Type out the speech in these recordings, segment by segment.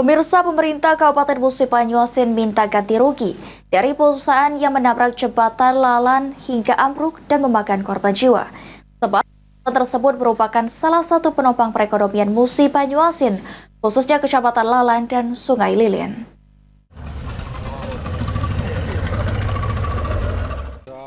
Pemirsa, pemerintah Kabupaten Musi Banyuasin minta ganti rugi dari perusahaan yang menabrak jembatan Lalan hingga ambruk dan memakan korban jiwa. Sebab jembatan tersebut merupakan salah satu penopang perekonomian Musi Banyuasin, khususnya Kecamatan Lalan dan Sungai Lilin.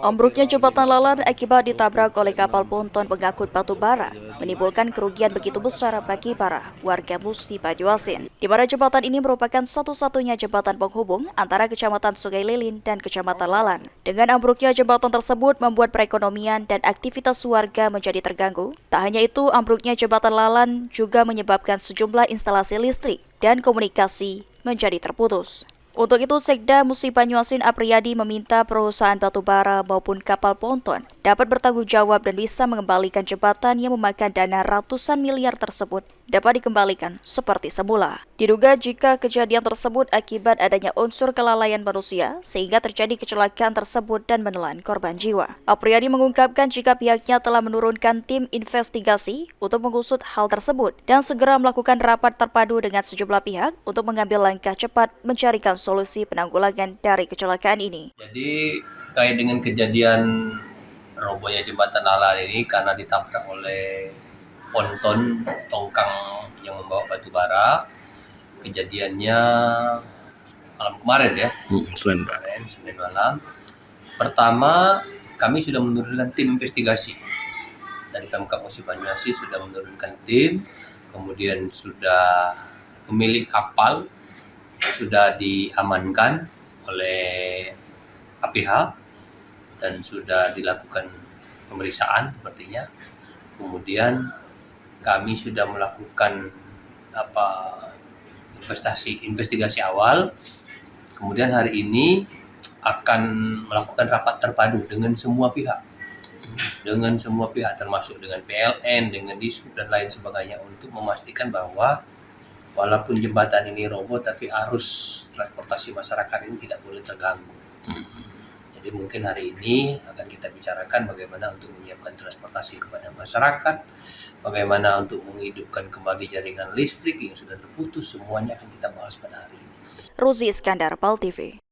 Ambruknya jembatan Lalan akibat ditabrak oleh kapal ponton pengangkut batu bara menimbulkan kerugian begitu besar bagi para warga Musi Banyuasin, di mana jembatan ini merupakan satu-satunya jembatan penghubung antara Kecamatan Sungai Lilin dan Kecamatan Lalan. Dengan ambruknya jembatan tersebut membuat perekonomian dan aktivitas warga menjadi terganggu. Tak hanya itu, ambruknya jembatan Lalan juga menyebabkan sejumlah instalasi listrik dan komunikasi menjadi terputus. Untuk itu, Sekda Musi Banyuasin Apriyadi meminta perusahaan batubara maupun kapal ponton dapat bertanggung jawab dan bisa mengembalikan jembatan yang memakan dana ratusan miliar tersebut dapat dikembalikan seperti semula. Diduga jika kejadian tersebut akibat adanya unsur kelalaian manusia sehingga terjadi kecelakaan tersebut dan menelan korban jiwa. Apriyadi mengungkapkan jika pihaknya telah menurunkan tim investigasi untuk mengusut hal tersebut dan segera melakukan rapat terpadu dengan sejumlah pihak untuk mengambil langkah cepat mencarikan solusi penanggulangan dari kecelakaan ini. Jadi terkait dengan kejadian robohnya jembatan Lalan ini karena ditabrak oleh ponton tongkang yang membawa batu bara. Kejadiannya malam kemarin ya, Senin malam. Pertama, kami sudah menurunkan tim investigasi dari Pemkab Musi Banyuasin, sudah menurunkan tim, kemudian sudah pemilik kapal sudah diamankan oleh APH dan sudah dilakukan pemeriksaan sepertinya. Kemudian kami sudah melakukan investigasi awal. Kemudian hari ini akan melakukan rapat terpadu dengan semua pihak. Termasuk dengan PLN, dengan Dishub dan lain sebagainya untuk memastikan bahwa walaupun jembatan ini roboh, tapi arus transportasi masyarakat ini tidak boleh terganggu. Jadi mungkin hari ini akan kita bicarakan bagaimana untuk menyiapkan transportasi kepada masyarakat, bagaimana untuk menghidupkan kembali jaringan listrik yang sudah terputus, semuanya akan kita bahas pada hari ini. Ruzi Iskandar, PAL TV.